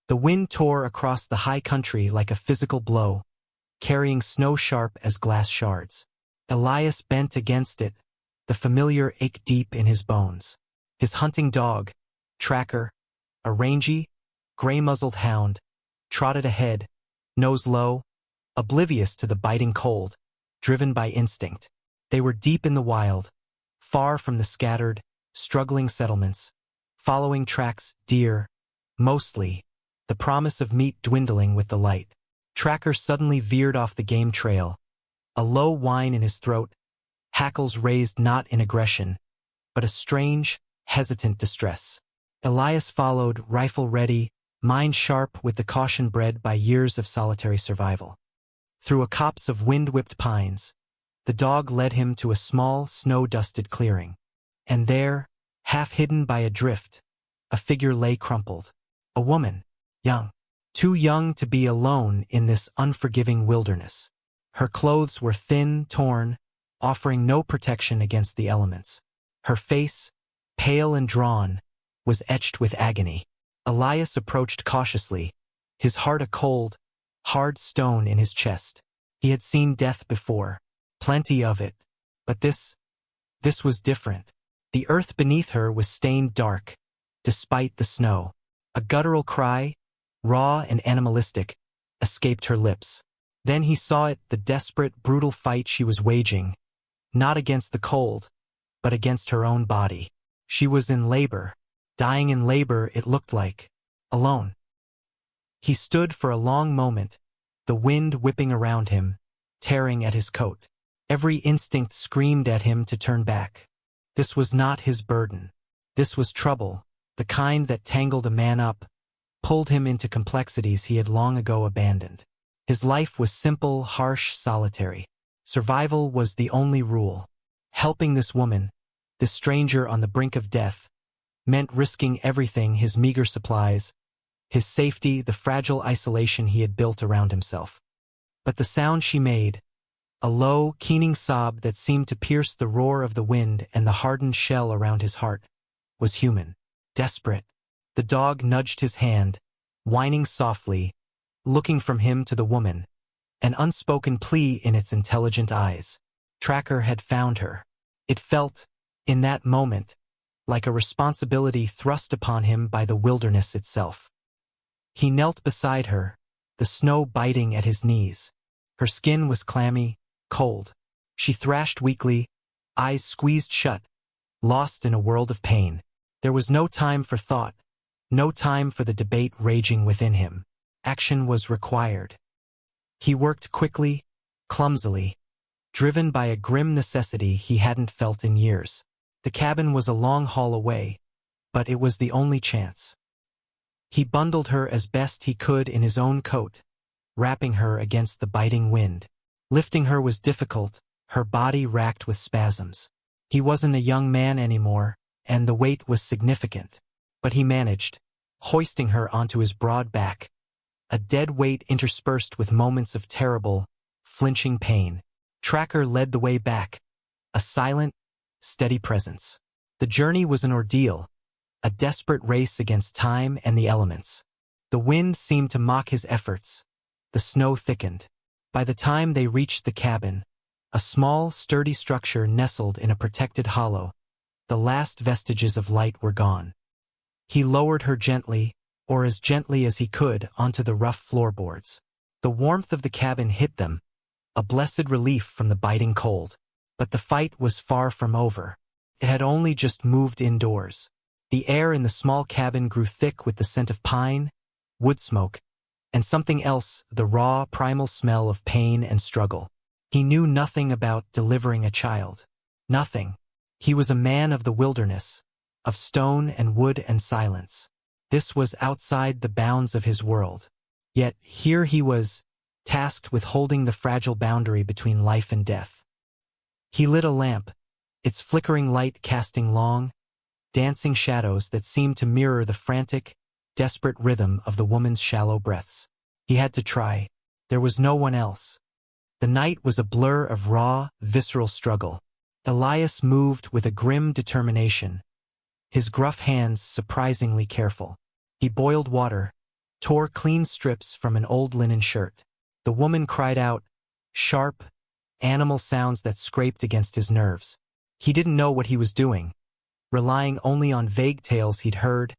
The wind tore across the high country like a physical blow, carrying snow sharp as glass shards. Elias bent against it, the familiar ache deep in his bones. His hunting dog, Tracker, a rangy, gray-muzzled hound, trotted ahead, nose low, oblivious to the biting cold, driven by instinct. They were deep in the wild, far from the scattered, struggling settlements, following tracks, deer, mostly, the promise of meat dwindling with the light. Tracker suddenly veered off the game trail, a low whine in his throat, hackles raised not in aggression, but a strange, hesitant distress. Elias followed, rifle ready, mind sharp with the caution bred by years of solitary survival. Through a copse of wind-whipped pines, the dog led him to a small, snow-dusted clearing. And there, half hidden by a drift, a figure lay crumpled. A woman, young. Too young to be alone in this unforgiving wilderness. Her clothes were thin, torn, offering no protection against the elements. Her face, pale and drawn, was etched with agony. Elias approached cautiously, his heart a cold, hard stone in his chest. He had seen death before, plenty of it, but this was different. The earth beneath her was stained dark, despite the snow. A guttural cry, raw and animalistic, escaped her lips. Then he saw it, the desperate, brutal fight she was waging, not against the cold, but against her own body. She was in labor, dying in labor it looked like, alone. He stood for a long moment, the wind whipping around him, tearing at his coat. Every instinct screamed at him to turn back. This was not his burden. This was trouble, the kind that tangled a man up, pulled him into complexities he had long ago abandoned. His life was simple, harsh, solitary. Survival was the only rule. Helping this woman, this stranger on the brink of death, meant risking everything, his meager supplies, his safety, the fragile isolation he had built around himself. But the sound she made, a low, keening sob that seemed to pierce the roar of the wind and the hardened shell around his heart, was human, desperate. The dog nudged his hand, whining softly, looking from him to the woman, an unspoken plea in its intelligent eyes. Tracker had found her. It felt, in that moment, like a responsibility thrust upon him by the wilderness itself. He knelt beside her, the snow biting at his knees. Her skin was clammy, cold. She thrashed weakly, eyes squeezed shut, lost in a world of pain. There was no time for thought, no time for the debate raging within him. Action was required. He worked quickly, clumsily, driven by a grim necessity he hadn't felt in years. The cabin was a long haul away, but it was the only chance. He bundled her as best he could in his own coat, wrapping her against the biting wind. Lifting her was difficult, her body racked with spasms. He wasn't a young man anymore, and the weight was significant. But he managed, hoisting her onto his broad back, a dead weight interspersed with moments of terrible, flinching pain. Tracker led the way back, a silent, steady presence. The journey was an ordeal, a desperate race against time and the elements. The wind seemed to mock his efforts. The snow thickened. By the time they reached the cabin, a small, sturdy structure nestled in a protected hollow, the last vestiges of light were gone. He lowered her gently, or as gently as he could, onto the rough floorboards. The warmth of the cabin hit them, a blessed relief from the biting cold. But the fight was far from over. It had only just moved indoors. The air in the small cabin grew thick with the scent of pine, wood smoke, and something else, the raw, primal smell of pain and struggle. He knew nothing about delivering a child. Nothing. He was a man of the wilderness, of stone and wood and silence. This was outside the bounds of his world. Yet here he was, tasked with holding the fragile boundary between life and death. He lit a lamp, its flickering light casting long, dancing shadows that seemed to mirror the frantic, desperate rhythm of the woman's shallow breaths. He had to try. There was no one else. The night was a blur of raw, visceral struggle. Elias moved with a grim determination, his gruff hands surprisingly careful. He boiled water, tore clean strips from an old linen shirt. The woman cried out, sharp, animal sounds that scraped against his nerves. He didn't know what he was doing, relying only on vague tales he'd heard,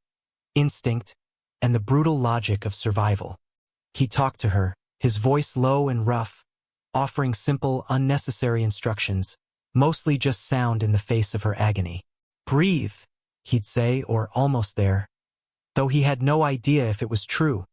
instinct, and the brutal logic of survival. He talked to her, his voice low and rough, offering simple, unnecessary instructions, mostly just sound in the face of her agony. Breathe, he'd say, or almost there. Though he had no idea if it was true,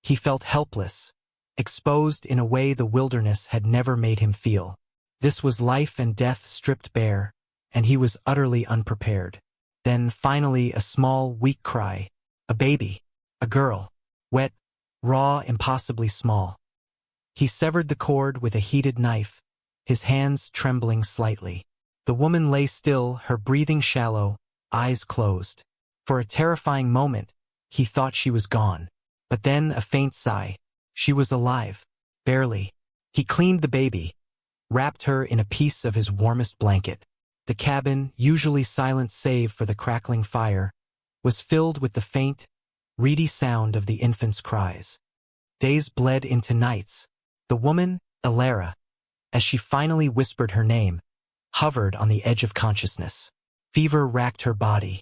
he felt helpless, exposed in a way the wilderness had never made him feel. This was life and death stripped bare, and he was utterly unprepared. Then, finally, a small, weak cry. A baby. A girl. Wet, raw, impossibly small. He severed the cord with a heated knife, his hands trembling slightly. The woman lay still, her breathing shallow, eyes closed. For a terrifying moment, he thought she was gone. But then a faint sigh. She was alive. Barely. He cleaned the baby, wrapped her in a piece of his warmest blanket. The cabin, usually silent save for the crackling fire, was filled with the faint, reedy sound of the infant's cries. Days bled into nights. The woman, Elara, as she finally whispered her name, hovered on the edge of consciousness. Fever racked her body.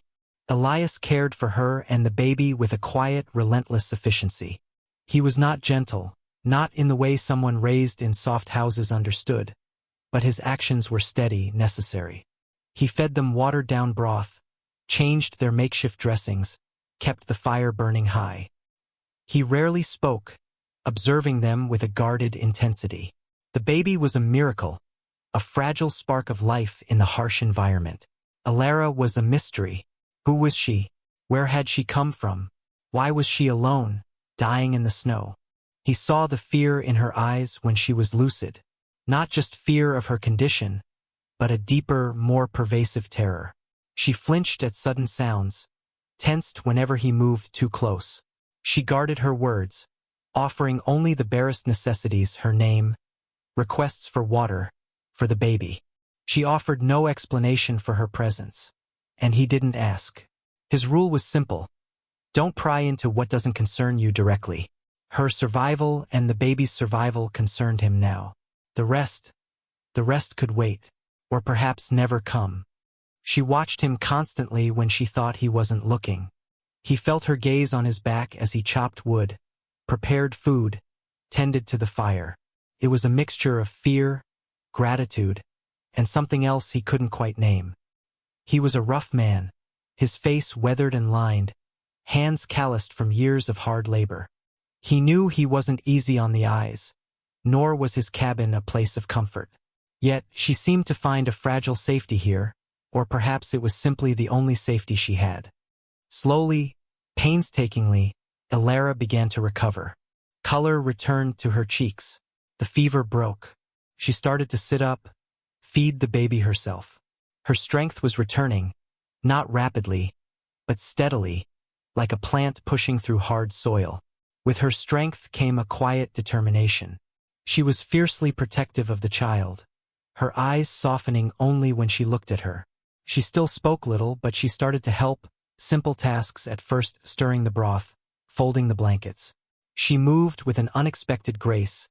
Elias cared for her and the baby with a quiet, relentless efficiency. He was not gentle, not in the way someone raised in soft houses understood, but his actions were steady, necessary. He fed them watered-down broth, changed their makeshift dressings, kept the fire burning high. He rarely spoke, observing them with a guarded intensity. The baby was a miracle, a fragile spark of life in the harsh environment. Elara was a mystery. Who was she? Where had she come from? Why was she alone, dying in the snow? He saw the fear in her eyes when she was lucid. Not just fear of her condition, but a deeper, more pervasive terror. She flinched at sudden sounds, tensed whenever he moved too close. She guarded her words, offering only the barest necessities: her name, requests for water, for the baby. She offered no explanation for her presence, and he didn't ask. His rule was simple: don't pry into what doesn't concern you directly. Her survival and the baby's survival concerned him now. The rest could wait, or perhaps never come. She watched him constantly when she thought he wasn't looking. He felt her gaze on his back as he chopped wood, prepared food, tended to the fire. It was a mixture of fear, gratitude, and something else he couldn't quite name. He was a rough man, his face weathered and lined, hands calloused from years of hard labor. He knew he wasn't easy on the eyes, nor was his cabin a place of comfort. Yet she seemed to find a fragile safety here, or perhaps it was simply the only safety she had. Slowly, painstakingly, Elara began to recover. Color returned to her cheeks. The fever broke. She started to sit up, feed the baby herself. Her strength was returning, not rapidly, but steadily, like a plant pushing through hard soil. With her strength came a quiet determination. She was fiercely protective of the child, her eyes softening only when she looked at her. She still spoke little, but she started to help, simple tasks at first: stirring the broth, folding the blankets. She moved with an unexpected grace,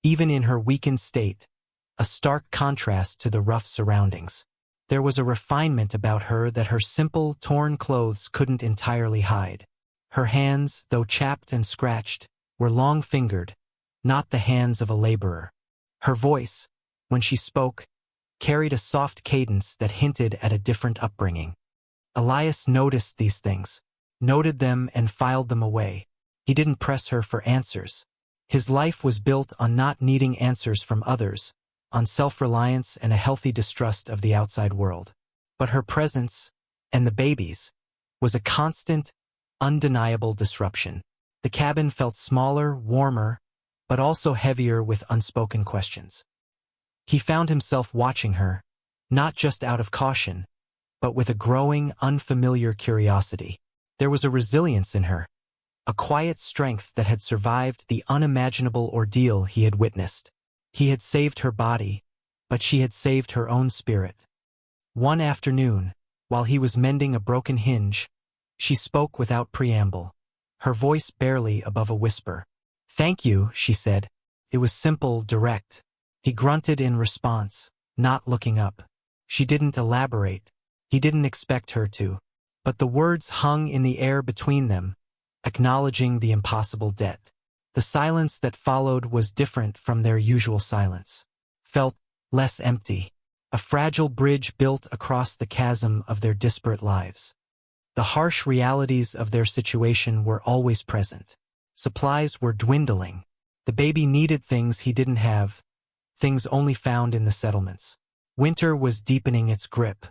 even in her weakened state, a stark contrast to the rough surroundings. There was a refinement about her that her simple, torn clothes couldn't entirely hide. Her hands, though chapped and scratched, were long-fingered, not the hands of a laborer. Her voice, when she spoke, carried a soft cadence that hinted at a different upbringing. Elias noticed these things, noted them and filed them away. He didn't press her for answers. His life was built on not needing answers from others, on self-reliance and a healthy distrust of the outside world. But her presence, and the baby's, was a constant, undeniable disruption. The cabin felt smaller, warmer, but also heavier with unspoken questions. He found himself watching her, not just out of caution, but with a growing, unfamiliar curiosity. There was a resilience in her, a quiet strength that had survived the unimaginable ordeal he had witnessed. He had saved her body, but she had saved her own spirit. One afternoon, while he was mending a broken hinge, she spoke without preamble. her voice barely above a whisper. "Thank you," she said. It was simple, direct. He grunted in response, not looking up. She didn't elaborate. He didn't expect her to. But the words hung in the air between them, acknowledging the impossible debt. The silence that followed was different from their usual silence. Felt less empty. A fragile bridge built across the chasm of their disparate lives. The harsh realities of their situation were always present. Supplies were dwindling. The baby needed things he didn't have, things only found in the settlements. Winter was deepening its grip.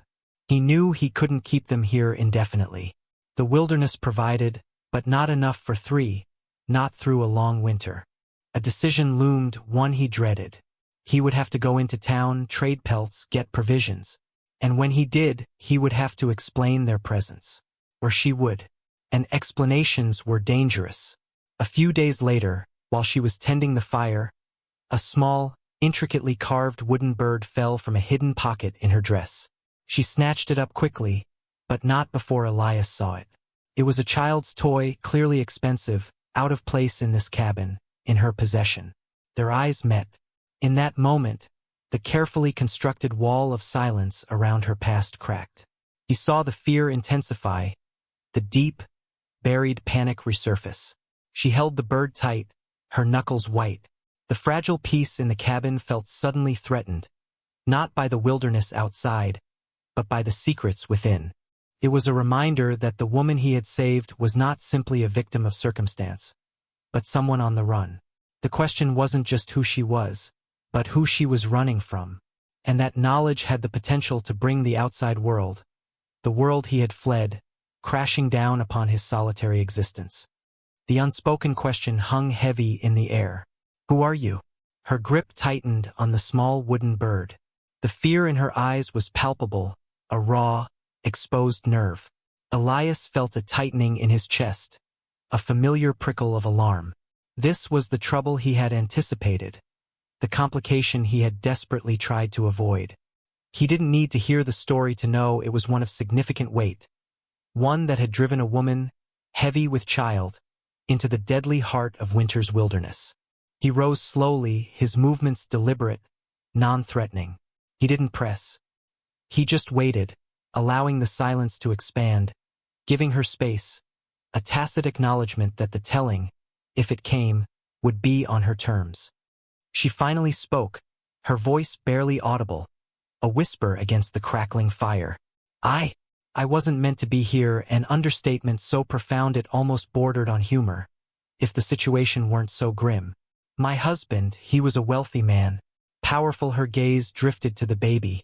He knew he couldn't keep them here indefinitely. The wilderness provided, but not enough for three, not through a long winter. A decision loomed, one he dreaded. He would have to go into town, trade pelts, get provisions. And when he did, he would have to explain their presence. Or she would. And explanations were dangerous. A few days later, while she was tending the fire, a small, intricately carved wooden bird fell from a hidden pocket in her dress. She snatched it up quickly, but not before Elias saw it. It was a child's toy, clearly expensive, out of place in this cabin, in her possession. Their eyes met. In that moment, the carefully constructed wall of silence around her past cracked. He saw the fear intensify, the deep, buried panic resurface. She held the bird tight, her knuckles white. The fragile peace in the cabin felt suddenly threatened, not by the wilderness outside, but by the secrets within. It was a reminder that the woman he had saved was not simply a victim of circumstance, but someone on the run. The question wasn't just who she was, but who she was running from. And that knowledge had the potential to bring the outside world, the world he had fled, crashing down upon his solitary existence. The unspoken question hung heavy in the air. "Who are you?" Her grip tightened on the small wooden bird. The fear in her eyes was palpable, a raw, exposed nerve. Elias felt a tightening in his chest, a familiar prickle of alarm. This was the trouble he had anticipated, the complication he had desperately tried to avoid. He didn't need to hear the story to know it was one of significant weight, one that had driven a woman, heavy with child, into the deadly heart of winter's wilderness. He rose slowly, his movements deliberate, non-threatening. He didn't press. He just waited, allowing the silence to expand, giving her space, a tacit acknowledgement that the telling, if it came, would be on her terms. She finally spoke, her voice barely audible, a whisper against the crackling fire. I wasn't meant to be here, an understatement so profound it almost bordered on humor, if the situation weren't so grim. My husband, he was a wealthy man. Powerful, her gaze drifted to the baby,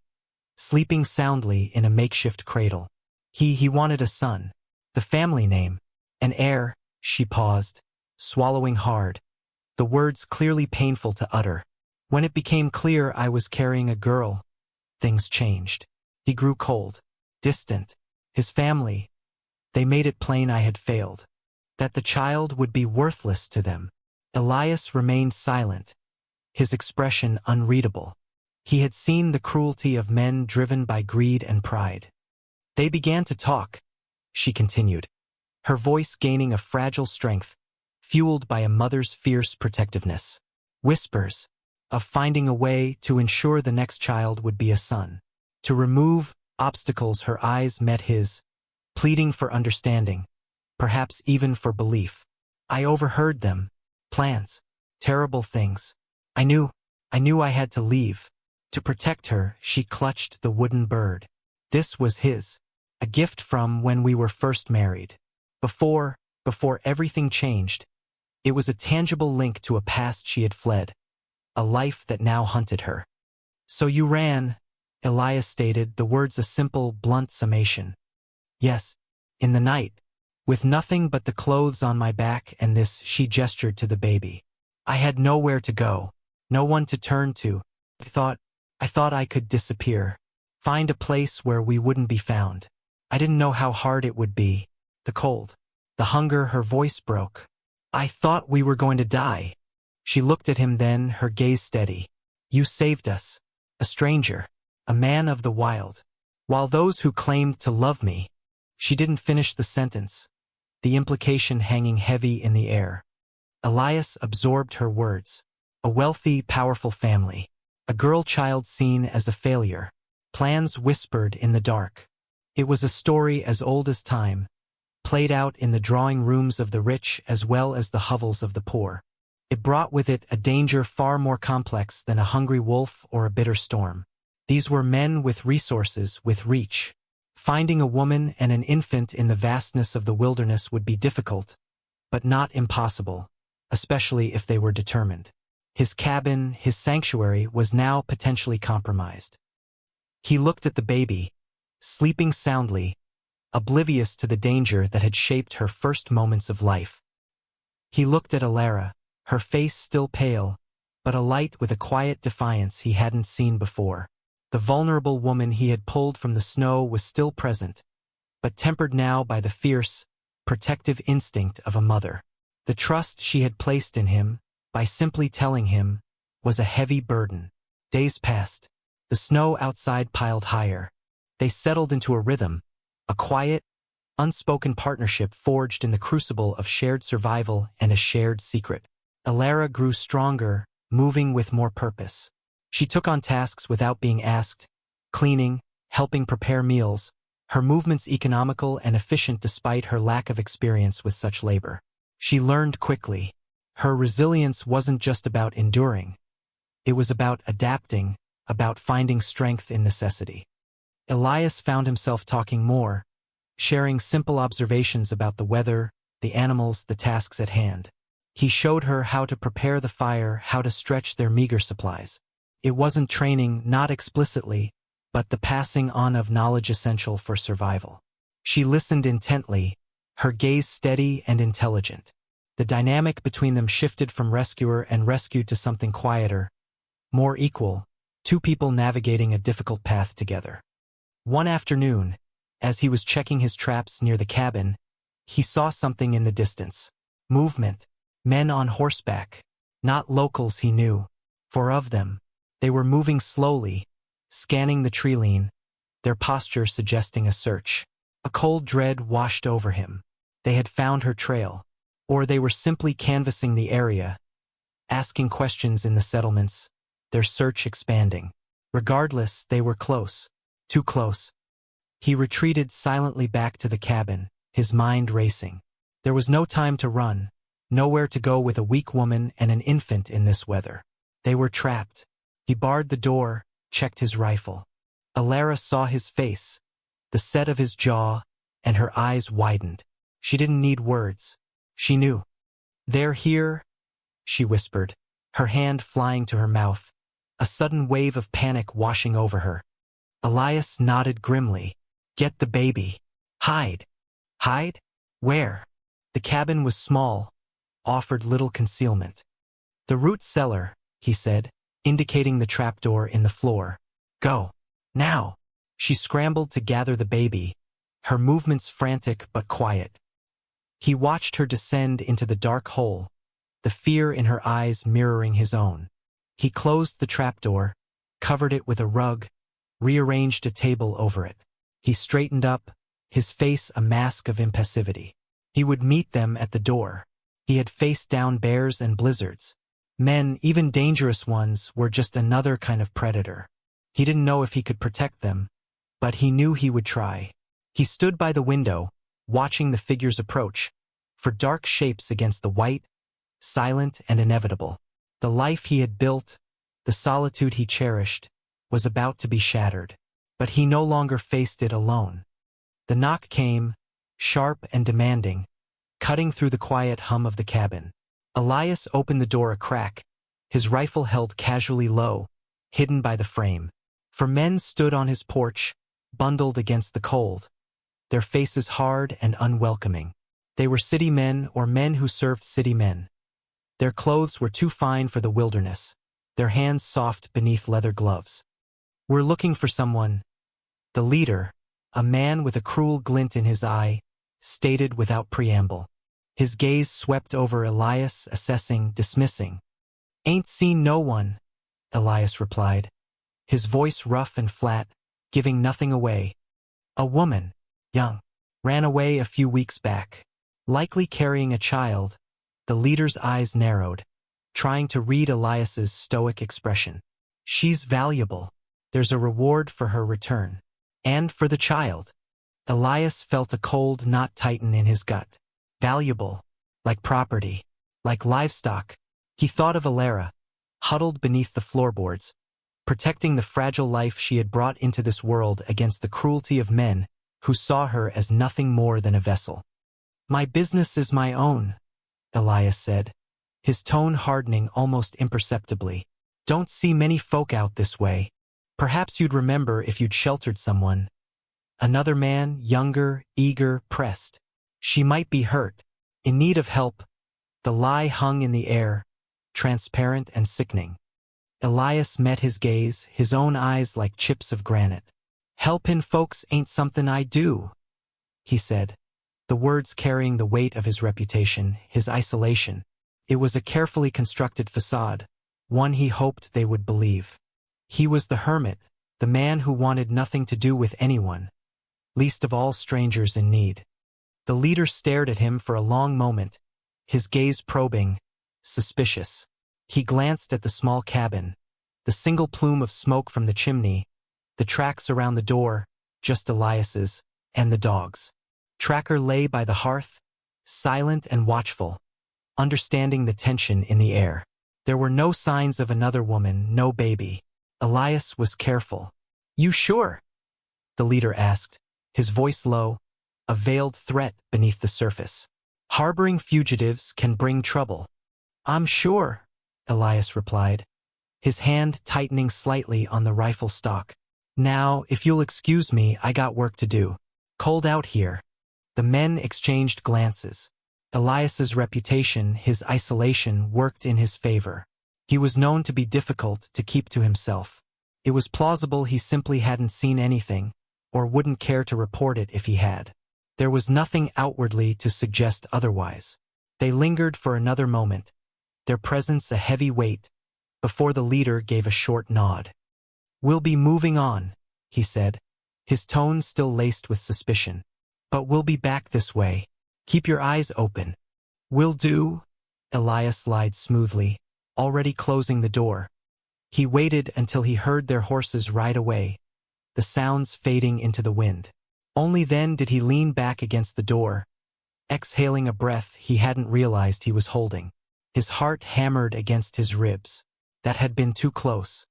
sleeping soundly in a makeshift cradle. He wanted a son, the family name, an heir. She paused, swallowing hard, the words clearly painful to utter. When it became clear I was carrying a girl, things changed. He grew cold, distant. His family, they made it plain I had failed, that the child would be worthless to them. Elias remained silent, his expression unreadable. He had seen the cruelty of men driven by greed and pride. They began to talk, she continued, her voice gaining a fragile strength, fueled by a mother's fierce protectiveness. Whispers of finding a way to ensure the next child would be a son. To remove obstacles. Her eyes met his, pleading for understanding, perhaps even for belief. I overheard them. Plans. Terrible things. I knew I had to leave. To protect her, she clutched the wooden bird. This was his, a gift from when we were first married. Before everything changed, it was a tangible link to a past she had fled, a life that now hunted her. So you ran, Elias stated, the words a simple, blunt summation. Yes, in the night, with nothing but the clothes on my back and this, she gestured to the baby. I had nowhere to go, no one to turn to. I thought I could disappear, find a place where we wouldn't be found. I didn't know how hard it would be, the cold, the hunger. Her voice broke. I thought we were going to die. She looked at him then, her gaze steady. You saved us, a stranger, a man of the wild, while those who claimed to love me. She didn't finish the sentence. the implication hanging heavy in the air. Elias absorbed her words. A wealthy, powerful family. A girl child seen as a failure. Plans whispered in the dark. It was a story as old as time, played out in the drawing rooms of the rich as well as the hovels of the poor. It brought with it a danger far more complex than a hungry wolf or a bitter storm. These were men with resources, with reach. Finding a woman and an infant in the vastness of the wilderness would be difficult, but not impossible, especially if they were determined. His cabin, his sanctuary, was now potentially compromised. He looked at the baby, sleeping soundly, oblivious to the danger that had shaped her first moments of life. He looked at Alara, her face still pale, but alight with a quiet defiance he hadn't seen before. The vulnerable woman he had pulled from the snow was still present, but tempered now by the fierce, protective instinct of a mother. The trust she had placed in him, by simply telling him, was a heavy burden. Days passed. The snow outside piled higher. They settled into a rhythm, a quiet, unspoken partnership forged in the crucible of shared survival and a shared secret. Alara grew stronger, moving with more purpose. She took on tasks without being asked, cleaning, helping prepare meals, her movements economical and efficient despite her lack of experience with such labor. She learned quickly. Her resilience wasn't just about enduring. It was about adapting, about finding strength in necessity. Elias found himself talking more, sharing simple observations about the weather, the animals, the tasks at hand. He showed her how to prepare the fire, how to stretch their meager supplies. It wasn't training, not explicitly, but the passing on of knowledge essential for survival. She listened intently, her gaze steady and intelligent. The dynamic between them shifted from rescuer and rescued to something quieter, more equal, two people navigating a difficult path together. One afternoon, as he was checking his traps near the cabin, he saw something in the distance. Movement. Men on horseback. Not locals he knew. 4 of them. They were moving slowly, scanning the treeline, their posture suggesting a search. A cold dread washed over him. They had found her trail. Or they were simply canvassing the area, asking questions in the settlements, their search expanding. Regardless, they were close. Too close. He retreated silently back to the cabin, his mind racing. There was no time to run, nowhere to go with a weak woman and an infant in this weather. They were trapped. He barred the door, checked his rifle. Alara saw his face, the set of his jaw, and her eyes widened. She didn't need words. She knew. "They're here," she whispered, her hand flying to her mouth, a sudden wave of panic washing over her. Elias nodded grimly. "Get the baby. Hide." "Hide? Where?" The cabin was small, offered little concealment. "The root cellar," he said, indicating the trapdoor in the floor. "Go. Now." She scrambled to gather the baby, her movements frantic but quiet. He watched her descend into the dark hole, the fear in her eyes mirroring his own. He closed the trapdoor, covered it with a rug, rearranged a table over it. He straightened up, his face a mask of impassivity. He would meet them at the door. He had faced down bears and blizzards. Men, even dangerous ones, were just another kind of predator. He didn't know if he could protect them, but he knew he would try. He stood by the window, watching the figures approach, for dark shapes against the white, silent and inevitable. The life he had built, the solitude he cherished, was about to be shattered. But he no longer faced it alone. The knock came, sharp and demanding, cutting through the quiet hum of the cabin. Elias opened the door a crack, his rifle held casually low, hidden by the frame. 4 men stood on his porch, bundled against the cold, their faces hard and unwelcoming. They were city men or men who served city men. Their clothes were too fine for the wilderness, their hands soft beneath leather gloves. "We're looking for someone." The leader, a man with a cruel glint in his eye, stated without preamble. His gaze swept over Elias, assessing, dismissing. "Ain't seen no one," Elias replied, his voice rough and flat, giving nothing away. "A woman, young, ran away a few weeks back." Likely carrying a child, the leader's eyes narrowed, trying to read Elias's stoic expression. She's valuable. There's a reward for her return. And for the child. Elias felt a cold knot tighten in his gut. Valuable. Like property. Like livestock. He thought of Alara, huddled beneath the floorboards, protecting the fragile life she had brought into this world against the cruelty of men who saw her as nothing more than a vessel. My business is my own, Elias said, his tone hardening almost imperceptibly. Don't see many folk out this way. Perhaps you'd remember if you'd sheltered someone. Another man, younger, eager, pressed. She might be hurt, in need of help. The lie hung in the air, transparent and sickening. Elias met his gaze, his own eyes like chips of granite. Helpin' folks ain't something I do, he said, the words carrying the weight of his reputation, his isolation. It was a carefully constructed facade, one he hoped they would believe. He was the hermit, the man who wanted nothing to do with anyone, least of all strangers in need. The leader stared at him for a long moment, his gaze probing, suspicious. He glanced at the small cabin, the single plume of smoke from the chimney, the tracks around the door, just Elias's, and the dog's. Tracker lay by the hearth, silent and watchful, understanding the tension in the air. There were no signs of another woman, no baby. Elias was careful. You sure? The leader asked, his voice low, a veiled threat beneath the surface. Harboring fugitives can bring trouble. I'm sure, Elias replied, his hand tightening slightly on the rifle stock. Now, if you'll excuse me, I got work to do. Cold out here. The men exchanged glances. Elias's reputation, his isolation, worked in his favor. He was known to be difficult to keep to himself. It was plausible he simply hadn't seen anything, or wouldn't care to report it if he had. There was nothing outwardly to suggest otherwise. They lingered for another moment, their presence a heavy weight, before the leader gave a short nod. We'll be moving on, he said, his tone still laced with suspicion. But we'll be back this way. Keep your eyes open. Will do, Elias lied smoothly, already closing the door. He waited until he heard their horses ride away, the sounds fading into the wind. Only then did he lean back against the door, exhaling a breath he hadn't realized he was holding. His heart hammered against his ribs. That had been too close.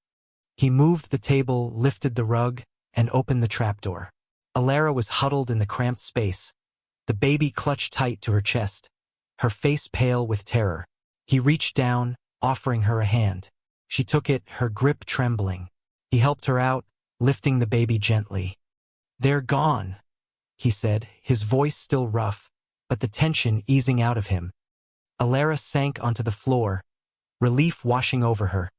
He moved the table, lifted the rug, and opened the trapdoor. Alara was huddled in the cramped space, the baby clutched tight to her chest, her face pale with terror. He reached down, offering her a hand. She took it, her grip trembling. He helped her out, lifting the baby gently. They're gone, he said, his voice still rough, but the tension easing out of him. Alara sank onto the floor, relief washing over her,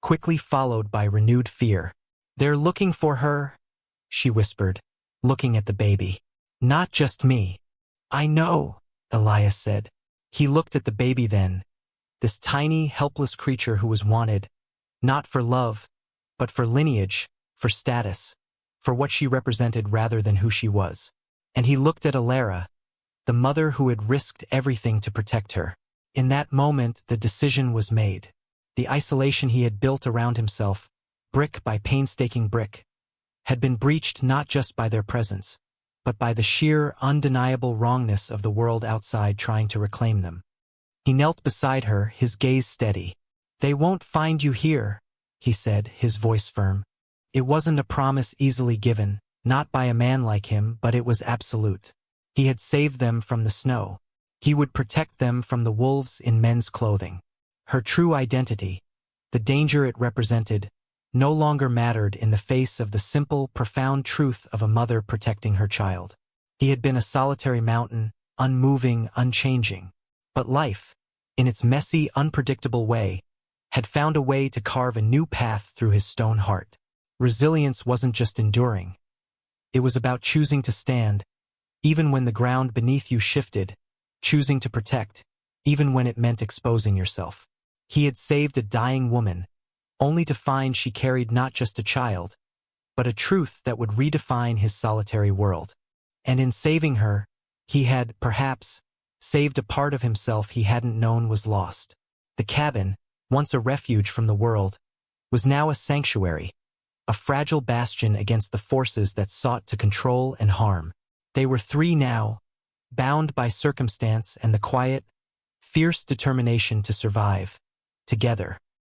quickly followed by renewed fear. They're looking for her, she whispered, looking at the baby. Not just me. I know, Elias said. He looked at the baby then, this tiny, helpless creature who was wanted, not for love, but for lineage, for status, for what she represented rather than who she was. And he looked at Alara, the mother who had risked everything to protect her. In that moment, the decision was made. The isolation he had built around himself, brick by painstaking brick, had been breached not just by their presence, but by the sheer, undeniable wrongness of the world outside trying to reclaim them. He knelt beside her, his gaze steady. They won't find you here, he said, his voice firm. It wasn't a promise easily given, not by a man like him, but it was absolute. He had saved them from the snow. He would protect them from the wolves in men's clothing. Her true identity, the danger it represented, no longer mattered in the face of the simple, profound truth of a mother protecting her child. He had been a solitary mountain, unmoving, unchanging. But life, in its messy, unpredictable way, had found a way to carve a new path through his stone heart. Resilience wasn't just enduring. It was about choosing to stand, even when the ground beneath you shifted, choosing to protect, even when it meant exposing yourself. He had saved a dying woman, only to find she carried not just a child, but a truth that would redefine his solitary world. And in saving her, he had, perhaps, saved a part of himself he hadn't known was lost. The cabin, once a refuge from the world, was now a sanctuary, a fragile bastion against the forces that sought to control and harm. They were three now, bound by circumstance and the quiet, fierce determination to survive, together.